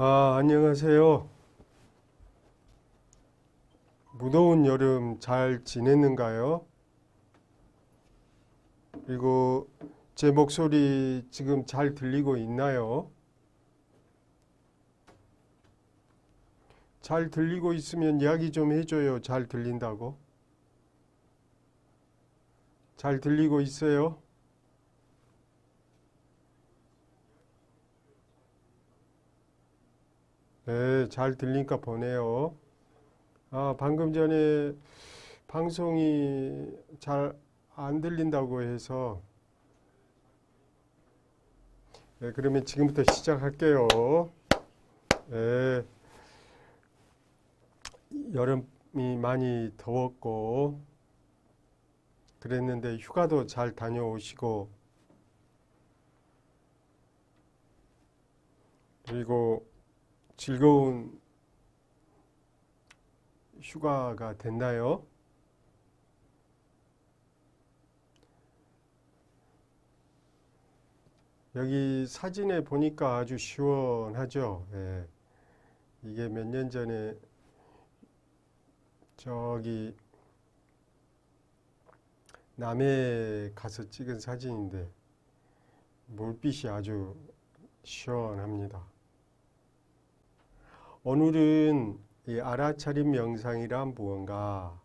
안녕하세요. 무더운 여름 잘 지냈는가요? 그리고 제 목소리 지금 잘 들리고 있나요? 잘 들리고 있으면 이야기 좀 해줘요. 잘 들린다고. 잘 들리고 있어요? 네, 잘 들리니까 보네요. 방금 전에 방송이 잘 안 들린다고 해서, 네, 그러면 지금부터 시작할게요. 네, 여름이 많이 더웠고 그랬는데 휴가도 잘 다녀오시고, 그리고 즐거운 휴가가 됐나요? 여기 사진에 보니까 아주 시원하죠. 예. 이게 몇 년 전에 저기 남해에 가서 찍은 사진인데 물빛이 아주 시원합니다. 오늘은 이 알아차림 명상이란 무언가.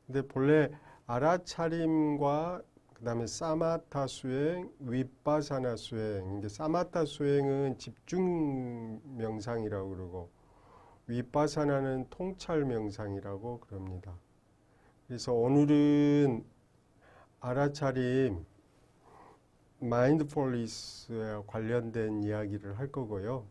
근데 본래 알아차림과 그다음에 사마타 수행, 위파사나 수행. 이게 사마타 수행은 집중 명상이라고 그러고 위파사나는 통찰 명상이라고 그럽니다. 그래서 오늘은 알아차림 마인드풀니스에 관련된 이야기를 할 거고요.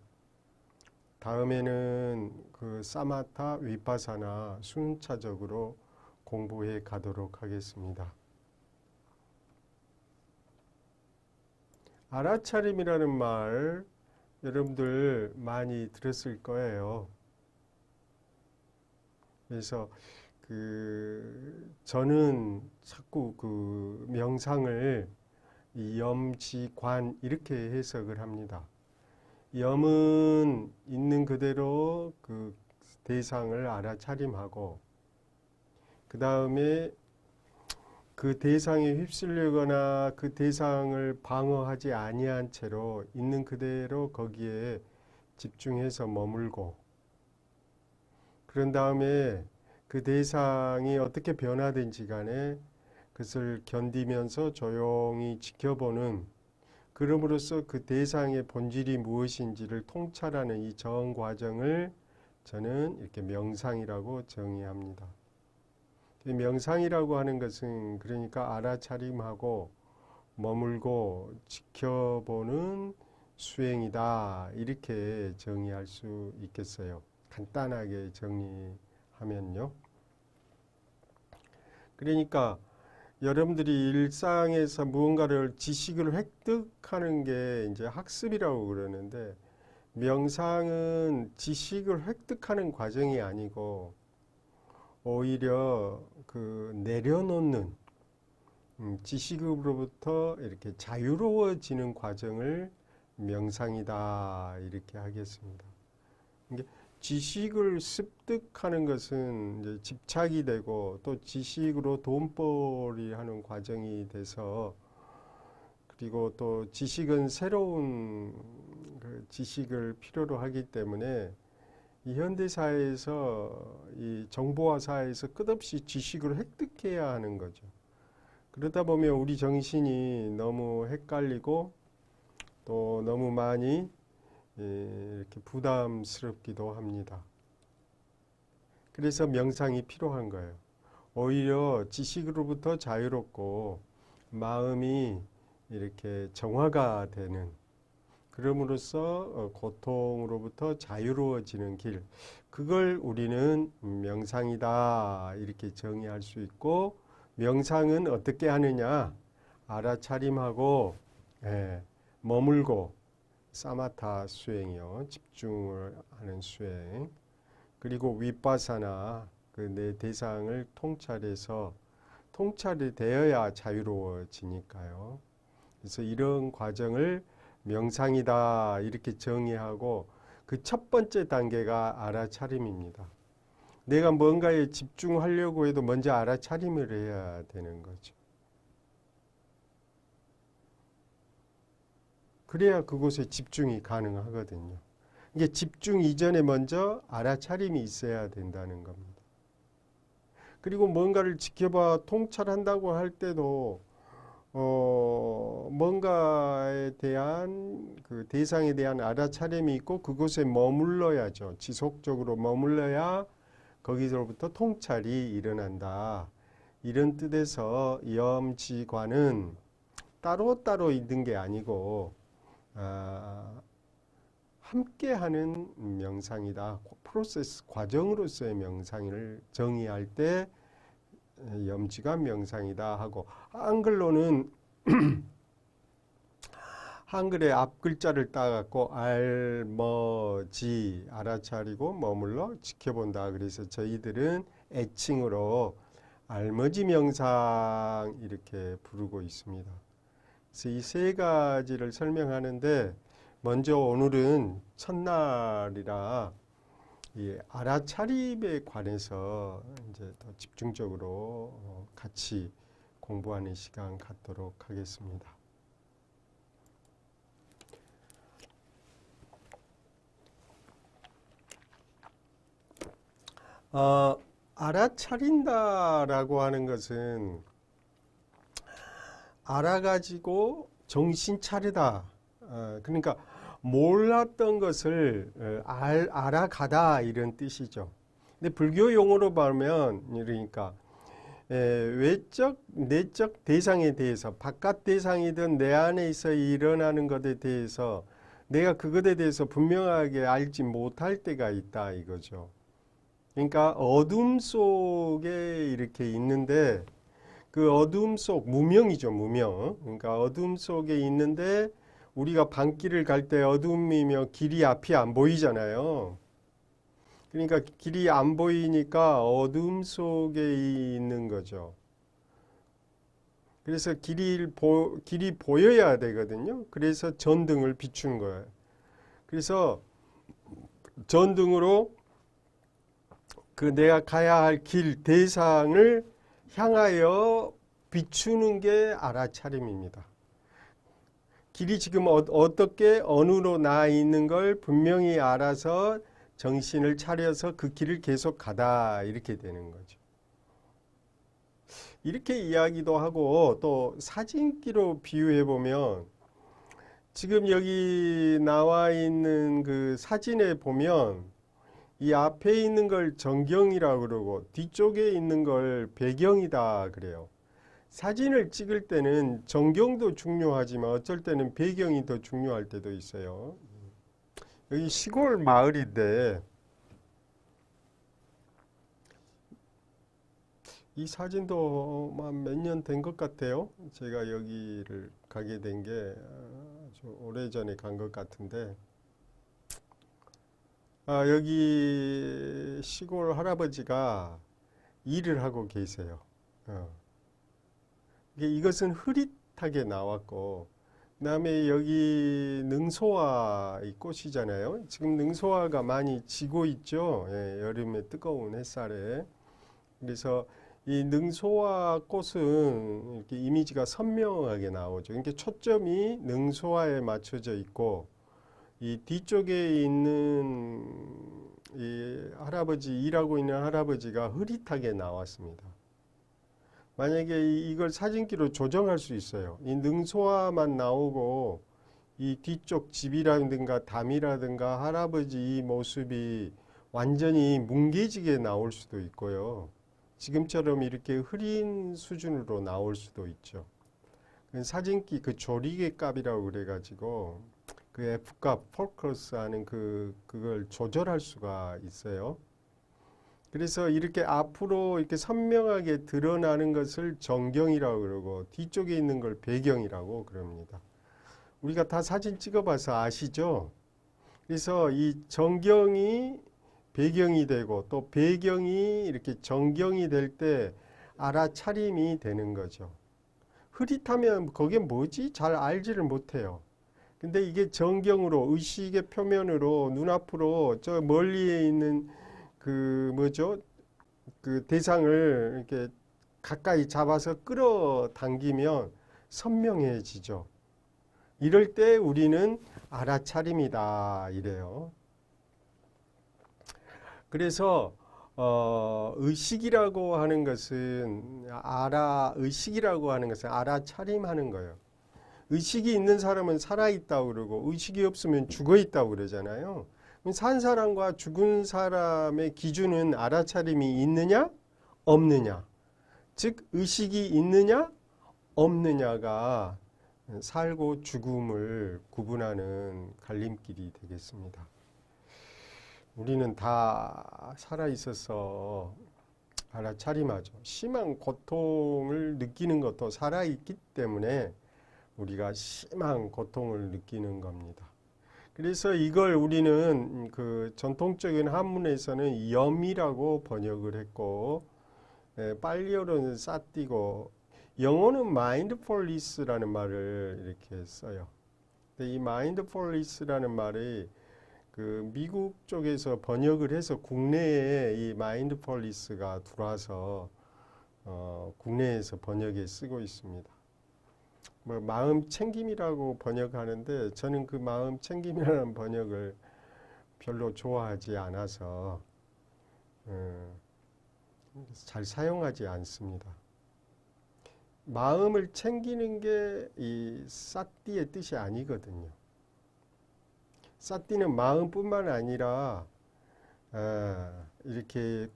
다음에는 그 사마타, 위파사나 순차적으로 공부해 가도록 하겠습니다. 알아차림이라는 말 여러분들 많이 들었을 거예요. 그래서 저는 자꾸 그 명상을 염지관 이렇게 해석을 합니다. 염은 있는 그대로 그 대상을 알아차림하고 그 다음에 그 대상에 휩쓸리거나 그 대상을 방어하지 아니한 채로 있는 그대로 거기에 집중해서 머물고 그런 다음에 그 대상이 어떻게 변화된지 간에 그것을 견디면서 조용히 지켜보는 그럼으로써 그 대상의 본질이 무엇인지를 통찰하는 이 정 과정을 저는 이렇게 명상이라고 정의합니다. 명상이라고 하는 것은 그러니까 알아차림하고 머물고 지켜보는 수행이다 이렇게 정의할 수 있겠어요. 간단하게 정리하면요. 그러니까 여러분들이 일상에서 무언가를 지식을 획득하는 게 이제 학습이라고 그러는데 명상은 지식을 획득하는 과정이 아니고 오히려 그 내려놓는 지식으로부터 이렇게 자유로워지는 과정을 명상이다 이렇게 하겠습니다. 이게 지식을 습득하는 것은 이제 집착이 되고 또 지식으로 돈벌이 하는 과정이 돼서 그리고 또 지식은 새로운 그 지식을 필요로 하기 때문에 이 현대사회에서 이 정보화 사회에서 끝없이 지식을 획득해야 하는 거죠. 그러다 보면 우리 정신이 너무 헷갈리고 또 너무 많이 이렇게 부담스럽기도 합니다. 그래서 명상이 필요한 거예요. 오히려 지식으로부터 자유롭고 마음이 이렇게 정화가 되는 그럼으로써 고통으로부터 자유로워지는 길 그걸 우리는 명상이다 이렇게 정의할 수 있고 명상은 어떻게 하느냐 알아차림하고 머물고 사마타 수행이요 집중을 하는 수행 그리고 위파사나 그 내 대상을 통찰해서 통찰이 되어야 자유로워지니까요. 그래서 이런 과정을 명상이다 이렇게 정의하고 그 첫 번째 단계가 알아차림입니다. 내가 뭔가에 집중하려고 해도 먼저 알아차림을 해야 되는 거죠. 그래야 그곳에 집중이 가능하거든요. 이게 집중 이전에 먼저 알아차림이 있어야 된다는 겁니다. 그리고 뭔가를 지켜봐 통찰한다고 할 때도 뭔가에 대한 그 대상에 대한 알아차림이 있고 그곳에 머물러야죠. 지속적으로 머물러야 거기서부터 통찰이 일어난다. 이런 뜻에서 염지관은 따로따로 있는 게 아니고 함께하는 명상이다. 프로세스 과정으로서의 명상을 정의할 때 염지관 명상이다 하고 한글로는 한글의 앞 글자를 따갖고 알머지 알아차리고 머물러 지켜본다. 그래서 저희들은 애칭으로 알머지 명상 이렇게 부르고 있습니다. 그래서 이 세 가지를 설명하는데 먼저 오늘은 첫날이라 이 알아차림에 관해서 이제 더 집중적으로 같이 공부하는 시간 갖도록 하겠습니다. 알아차린다라고 하는 것은 알아가지고 정신 차리다. 그러니까 몰랐던 것을 알아가다 이런 뜻이죠. 근데 불교 용어로 보면 그러니까 외적, 내적 대상에 대해서 바깥 대상이든 내 안에서 일어나는 것에 대해서 내가 그것에 대해서 분명하게 알지 못할 때가 있다 이거죠. 그러니까 어둠 속에 이렇게 있는데 그 어둠 속 무명이죠, 무명. 그러니까 어둠 속에 있는데 우리가 밤길을 갈 때 어둠이면 길이 앞이 안 보이잖아요. 그러니까 길이 안 보이니까 어둠 속에 있는 거죠. 그래서 길이 보여야 되거든요. 그래서 전등을 비추는 거예요. 그래서 전등으로 그 내가 가야 할 길 대상을 향하여 비추는 게 알아차림입니다. 길이 지금 어떻게 어느로 나 있는 걸 분명히 알아서 정신을 차려서 그 길을 계속 가다 이렇게 되는 거죠. 이렇게 이야기도 하고 또 사진기로 비유해 보면 지금 여기 나와 있는 그 사진에 보면 이 앞에 있는 걸 전경이라고 그러고 뒤쪽에 있는 걸 배경이다 그래요. 사진을 찍을 때는 전경도 중요하지만 어쩔 때는 배경이 더 중요할 때도 있어요. 여기 시골 마을인데 이 사진도 몇 년 된 것 같아요. 제가 여기를 가게 된 게 아주 오래전에 간 것 같은데 여기 시골 할아버지가 일을 하고 계세요. 이것은 흐릿하게 나왔고 그 다음에 여기 능소화 이 꽃이잖아요. 지금 능소화가 많이 지고 있죠. 여름에 뜨거운 햇살에. 그래서 이 능소화 꽃은 이렇게 이미지가 선명하게 나오죠. 그러니까 초점이 능소화에 맞춰져 있고 이 뒤쪽에 있는 이 할아버지 일하고 있는 할아버지가 흐릿하게 나왔습니다. 만약에 이걸 사진기로 조정할 수 있어요. 이 능소화만 나오고 이 뒤쪽 집이라든가 담이라든가 할아버지 이 모습이 완전히 뭉개지게 나올 수도 있고요. 지금처럼 이렇게 흐린 수준으로 나올 수도 있죠. 사진기 그 조리개 값이라고 그래가지고 그 F값, 포커스 하는 그걸 조절할 수가 있어요. 그래서 이렇게 앞으로 이렇게 선명하게 드러나는 것을 전경이라고 그러고 뒤쪽에 있는 걸 배경이라고 그럽니다. 우리가 다 사진 찍어봐서 아시죠? 그래서 이 전경이 배경이 되고 또 배경이 이렇게 전경이 될 때 알아차림이 되는 거죠. 흐릿하면 그게 뭐지? 잘 알지를 못해요. 근데 이게 정경으로 의식의 표면으로 눈앞으로 저 멀리에 있는 그 뭐죠? 그 대상을 이렇게 가까이 잡아서 끌어당기면 선명해지죠. 이럴 때 우리는 알아차림이다 이래요. 그래서 의식이라고 하는 것은 의식이라고 하는 것은 알아차림하는 거예요. 의식이 있는 사람은 살아있다고 그러고 의식이 없으면 죽어있다고 그러잖아요. 산 사람과 죽은 사람의 기준은 알아차림이 있느냐 없느냐, 즉 의식이 있느냐 없느냐가 살고 죽음을 구분하는 갈림길이 되겠습니다. 우리는 다 살아있어서 알아차림하죠. 심한 고통을 느끼는 것도 살아있기 때문에 우리가 심한 고통을 느끼는 겁니다. 그래서 이걸 우리는 그 전통적인 한문에서는 염이라고 번역을 했고, 빨리어로는 사띠고, 영어는 mindfulness라는 말을 이렇게 써요. 근데 이 mindfulness라는 말이 그 미국 쪽에서 번역을 해서 국내에 이 mindfulness가 들어와서 국내에서 번역에 쓰고 있습니다. 뭐 마음 챙김이라고 번역하는데 저는 그 마음 챙김이라는 번역을 별로 좋아하지 않아서 잘 사용하지 않습니다. 마음을 챙기는 게 이 사띠의 뜻이 아니거든요. 사띠는 마음뿐만 아니라 이렇게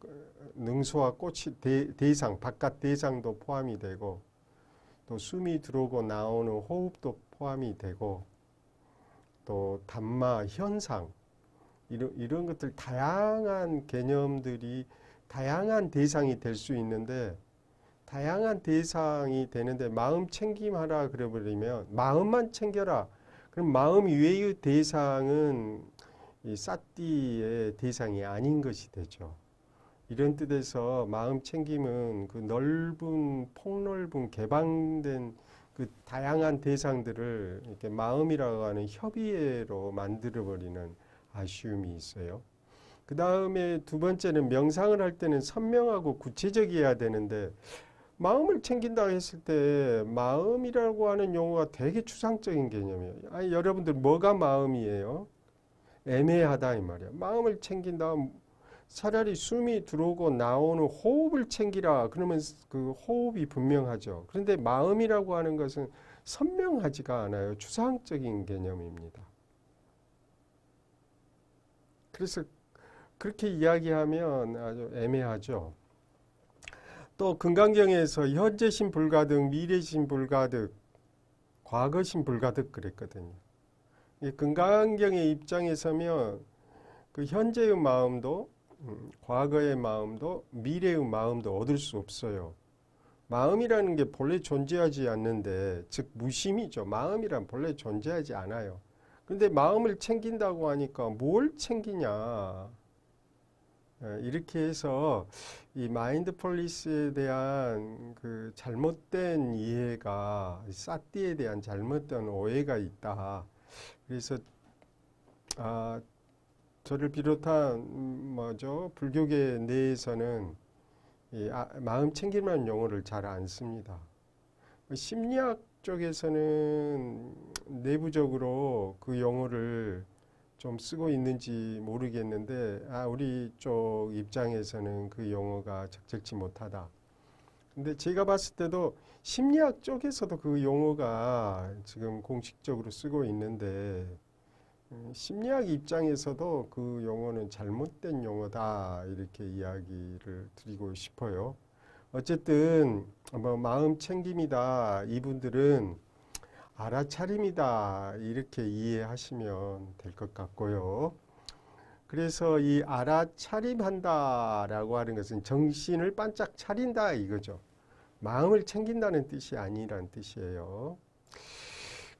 능소와 꽃이 대상, 바깥 대상도 포함이 되고 또 숨이 들어오고 나오는 호흡도 포함이 되고 또 담마, 현상 이런 것들 다양한 개념들이 다양한 대상이 될 수 있는데 다양한 대상이 되는데 마음 챙김하라 그래버리면 마음만 챙겨라. 그럼 마음 외의 대상은 이 사띠의 대상이 아닌 것이 되죠. 이런 뜻에서 마음 챙김은 그 넓은 폭넓은 개방된 그 다양한 대상들을 이렇게 마음이라고 하는 협의회로 만들어 버리는 아쉬움이 있어요. 그 다음에 두 번째는 명상을 할 때는 선명하고 구체적이어야 되는데 마음을 챙긴다고 했을 때 마음이라고 하는 용어가 되게 추상적인 개념이에요. 아니 여러분들 뭐가 마음이에요? 애매하다 이 말이야. 마음을 챙긴다. 차라리 숨이 들어오고 나오는 호흡을 챙기라. 그러면 그 호흡이 분명하죠. 그런데 마음이라고 하는 것은 선명하지가 않아요. 추상적인 개념입니다. 그래서 그렇게 이야기하면 아주 애매하죠. 또 금강경에서 현재신 불가득, 미래신 불가득, 과거신 불가득 그랬거든요. 이 금강경의 입장에 서면 그 현재의 마음도 과거의 마음도 미래의 마음도 얻을 수 없어요. 마음이라는 게 본래 존재하지 않는데 즉 무심이죠. 마음이란 본래 존재하지 않아요. 그런데 마음을 챙긴다고 하니까 뭘 챙기냐. 이렇게 해서 이 마인드풀니스에 대한 그 잘못된 이해가 사띠에 대한 잘못된 오해가 있다. 그래서 저를 비롯한 불교계 내에서는 이 마음 챙김이라는 용어를 잘 안 씁니다. 심리학 쪽에서는 내부적으로 그 용어를 좀 쓰고 있는지 모르겠는데 우리 쪽 입장에서는 그 용어가 적절치 못하다. 근데 제가 봤을 때도 심리학 쪽에서도 그 용어가 지금 공식적으로 쓰고 있는데 심리학 입장에서도 그 용어는 잘못된 용어다 이렇게 이야기를 드리고 싶어요. 어쨌든 마음 챙김이다 이분들은 알아차림이다 이렇게 이해하시면 될 것 같고요. 그래서 이 알아차림한다 라고 하는 것은 정신을 반짝 차린다 이거죠. 마음을 챙긴다는 뜻이 아니란 뜻이에요.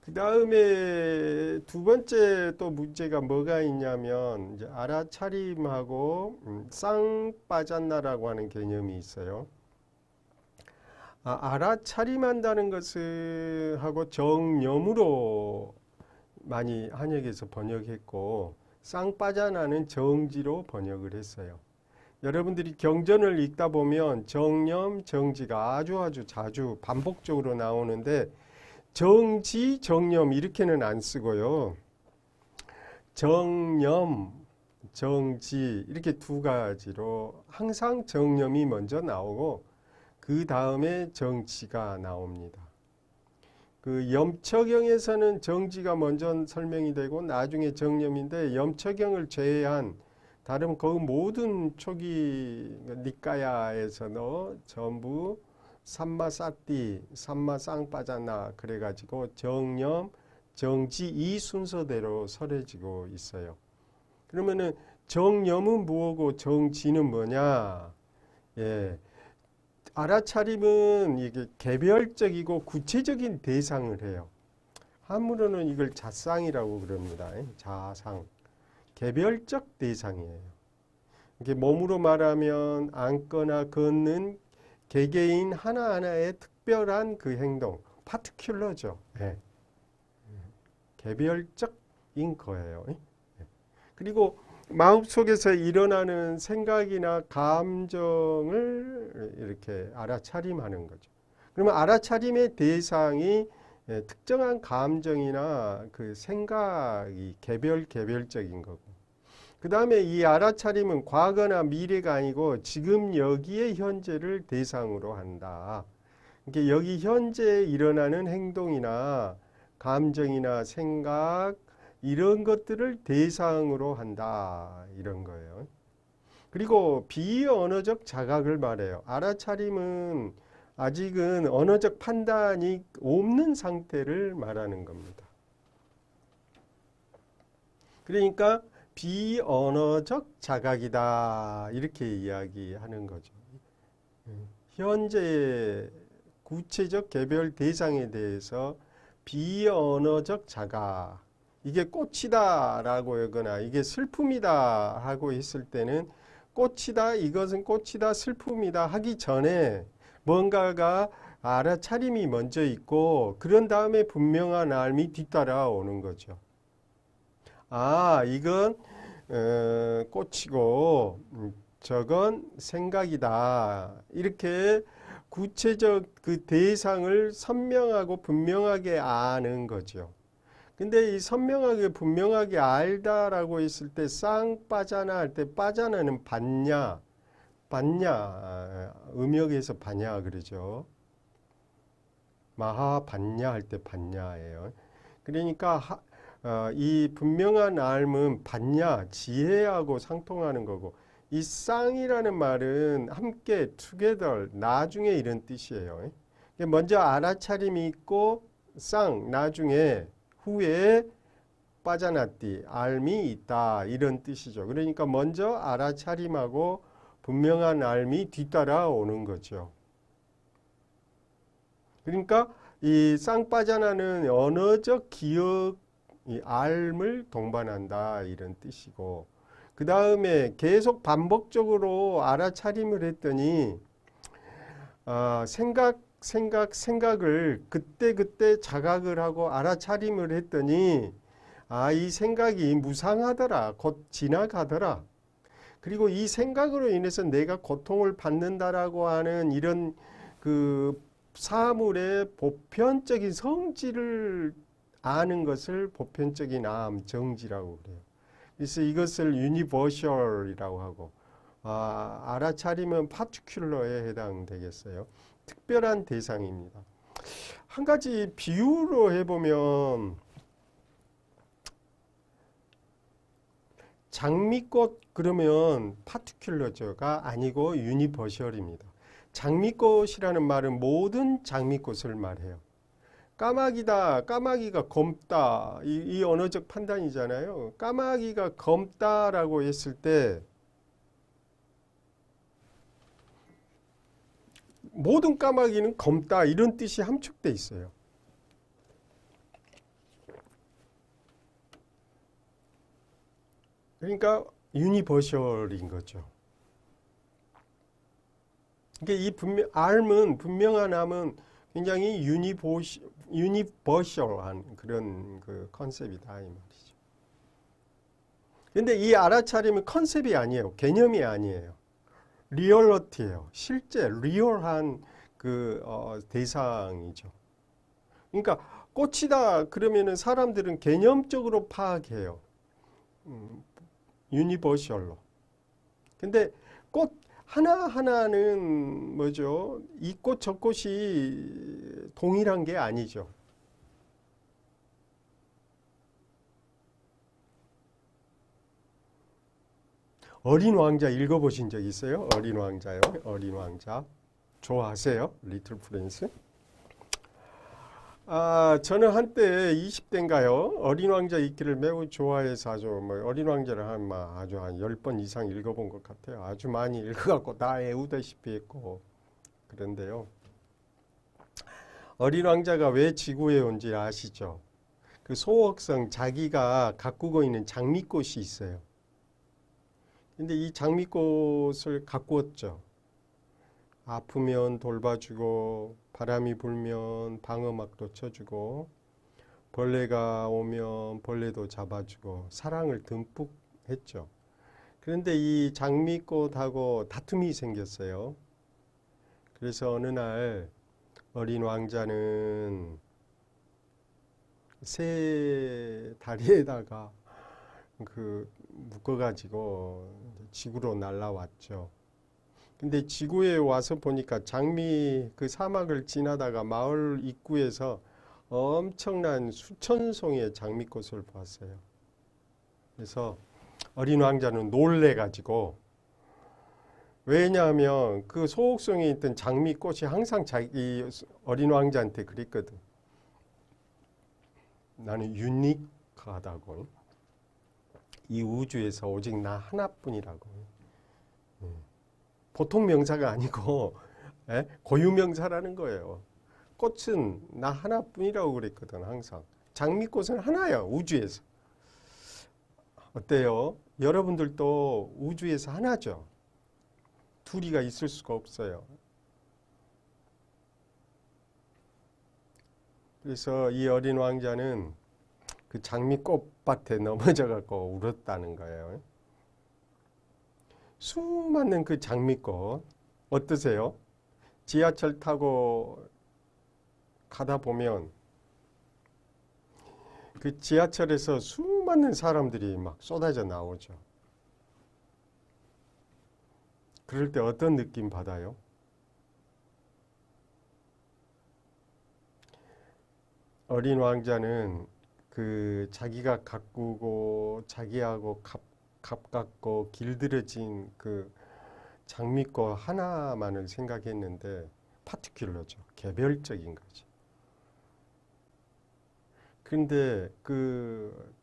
그 다음에 두 번째 또 문제가 뭐가 있냐면 이제 알아차림하고 쌍빠잔나라고 하는 개념이 있어요. 알아차림한다는 것을 하고 정념으로 많이 한역에서 번역했고 쌍빠자나는 정지로 번역을 했어요. 여러분들이 경전을 읽다 보면 정념, 정지가 아주 자주 반복적으로 나오는데 정지, 정념 이렇게는 안 쓰고요. 정념, 정지 이렇게 두 가지로 항상 정념이 먼저 나오고 그 다음에 정지가 나옵니다. 그 염처경에서는 정지가 먼저 설명이 되고 나중에 정념인데 염처경을 제외한 다른 그 모든 초기 니까야에서는 전부 삼마사띠, 삼마쌍빠자나 그래가지고 정념, 정지 이 순서대로 설해지고 있어요. 그러면은 정념은 뭐고 정지는 뭐냐? 예. 알아차림은 이게 개별적이고 구체적인 대상을 해요. 한문으로는 이걸 자상이라고 그럽니다. 자상. 개별적 대상이에요. 이게 몸으로 말하면 앉거나 걷는 개개인 하나하나의 특별한 그 행동, 파티큘러죠. 네. 개별적인 거예요. 그리고 마음속에서 일어나는 생각이나 감정을 이렇게 알아차림하는 거죠. 그러면 알아차림의 대상이 특정한 감정이나 그 생각이 개별적인 거고. 그 다음에 이 알아차림은 과거나 미래가 아니고 지금 여기에 현재를 대상으로 한다. 이게 여기 현재에 일어나는 행동이나 감정이나 생각 이런 것들을 대상으로 한다. 이런 거예요. 그리고 비언어적 자각을 말해요. 알아차림은 아직은 언어적 판단이 없는 상태를 말하는 겁니다. 그러니까 비언어적 자각이다. 이렇게 이야기하는 거죠. 현재의 구체적 개별 대상에 대해서 비언어적 자각. 이게 꽃이다 라고 하거나 이게 슬픔이다 하고 있을 때는 꽃이다, 이것은 꽃이다, 슬픔이다 하기 전에 뭔가가 알아차림이 먼저 있고 그런 다음에 분명한 알미 뒤따라오는 거죠. 이건 꽃이고 저건 생각이다. 이렇게 구체적 그 대상을 선명하고 분명하게 아는 거죠. 근데 이 선명하게 분명하게 알다라고 했을 때 쌍빠자나 할 때 빠자나는 봤냐 음역에서 봤냐 그러죠. 마하 봤냐 할 때 봤냐예요. 그러니까 이 분명한 알은 봤냐 지혜하고 상통하는 거고 이 쌍이라는 말은 함께 together 나중에 이런 뜻이에요. 먼저 알아차림이 있고 쌍 나중에 후에 빠자나띠 알미 있다 이런 뜻이죠. 그러니까 먼저 알아차림하고 분명한 알미 뒤따라 오는 거죠. 그러니까 이 쌍빠자나는 언어적 기억 이 알을 동반한다 이런 뜻이고 그 다음에 계속 반복적으로 알아차림을 했더니 생각을 그때 자각을 하고 알아차림을 했더니 이 생각이 무상하더라. 곧 지나가더라. 그리고 이 생각으로 인해서 내가 고통을 받는다라고 하는 이런 그 사물의 보편적인 성질을 아는 것을 보편적인 암, 정지라고 그래요. 그래서 이것을 유니버셜이라고 하고 알아차림은 파티큘러에 해당되겠어요. 특별한 대상입니다. 한 가지 비유로 해보면 장미꽃 그러면 파티큘러가 아니고 유니버셜입니다. 장미꽃이라는 말은 모든 장미꽃을 말해요. 까마귀다. 까마귀가 검다. 이 언어적 판단이잖아요. 까마귀가 검다라고 했을 때 모든 까마귀는 검다 이런 뜻이 함축돼 있어요. 그러니까 유니버셜인 거죠. 그러니까 이 R은 분명한 암은 굉장히 유니버셜한 그런 그 컨셉이다 이 말이죠. 근데 이 알아차림은 컨셉이 아니에요. 개념이 아니에요. 리얼러티예요. 실제 리얼한 그 대상이죠. 그러니까 꽃이다 그러면은 사람들은 개념적으로 파악해요. 유니버셜로. 근데 꽃 하나하나는 뭐죠? 이 꽃 저 꽃이 동일한 게 아니죠. 어린 왕자 읽어보신 적 있어요? 어린 왕자요? 어린 왕자. 좋아하세요? 리틀 프린스? 저는 한때 20대인가요? 어린 왕자 읽기를 매우 좋아해서 아주 어린 왕자를 한 10번 이상 읽어본 것 같아요. 아주 많이 읽어갖고 다 외우다시피 했고 그런데요. 어린 왕자가 왜 지구에 온지 아시죠? 그 소옥성 자기가 가꾸고 있는 장미꽃이 있어요. 근데 이 장미꽃을 가꾸었죠. 아프면 돌봐주고 바람이 불면 방어막도 쳐주고 벌레가 오면 벌레도 잡아주고 사랑을 듬뿍 했죠. 그런데 이 장미꽃하고 다툼이 생겼어요. 그래서 어느 날 어린 왕자는 새 다리에다가 묶어가지고 지구로 날아왔죠. 근데 지구에 와서 보니까 장미 그 사막을 지나다가 마을 입구에서 엄청난 수천 송의 장미꽃을 봤어요. 그래서 어린 왕자는 놀래가지고 왜냐하면 그 소옥성에 있던 장미꽃이 항상 자기 어린 왕자한테 그랬거든. 나는 유니크하다고. 이 우주에서 오직 나 하나뿐이라고. 보통 명사가 아니고 고유 명사라는 거예요. 꽃은 나 하나뿐이라고 그랬거든 항상. 장미꽃은 하나야 우주에서. 어때요? 여러분들도 우주에서 하나죠. 둘이가 있을 수가 없어요. 그래서 이 어린 왕자는 그 장미꽃밭에 넘어져 갖고 울었다는 거예요. 수많은 그 장미꽃 어떠세요? 지하철 타고 가다 보면 그 지하철에서 수많은 사람들이 막 쏟아져 나오죠. 그럴 때 어떤 느낌 받아요? 어린 왕자는 그 자기가 가꾸고 자기하고 가깝고 길들여진 그 장미꽃 하나만을 생각했는데 파티큘러죠. 개별적인 거죠. 근데 그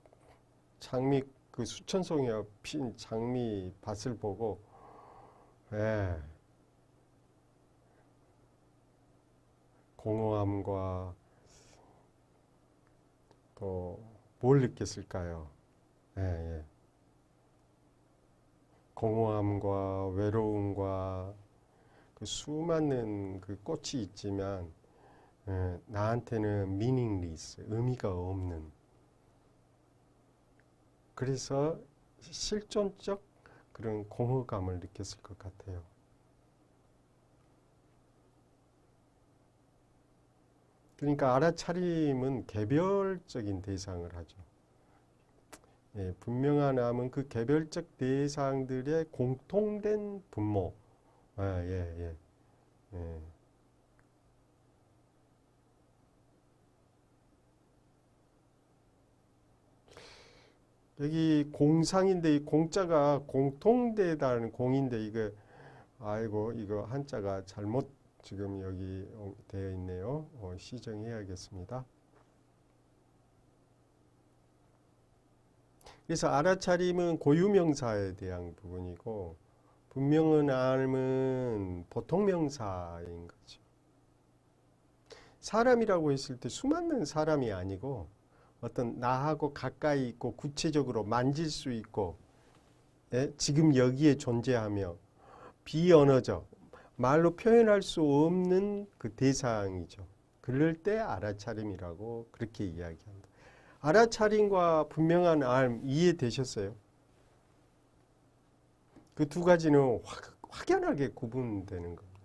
장미 그 수천 송이 핀 장미 밭을 보고 공허함과 또 뭘 느꼈을까요? 공허함과 외로움과 그 수많은 그 꽃이 있지만 나한테는 meaningless, 의미가 없는. 그래서 실존적 그런 공허감을 느꼈을 것 같아요. 그러니까 알아차림은 개별적인 대상을 하죠. 분명한 암은 그 개별적 대상들의 공통된 분모. 여기 공상인데 이 공자가 공통되다는 공인데 이거 이거 한자가 잘못 지금 여기 되어 있네요. 시정해야겠습니다. 그래서 알아차림은 고유명사에 대한 부분이고 분명한 암은 보통명사인 거죠. 사람이라고 했을 때 수많은 사람이 아니고 어떤 나하고 가까이 있고 구체적으로 만질 수 있고 지금 여기에 존재하며 비언어적 말로 표현할 수 없는 그 대상이죠. 그럴 때 알아차림이라고 그렇게 이야기합니다. 알아차림과 분명한 알 이해되셨어요? 그 두 가지는 확연하게 구분되는 겁니다.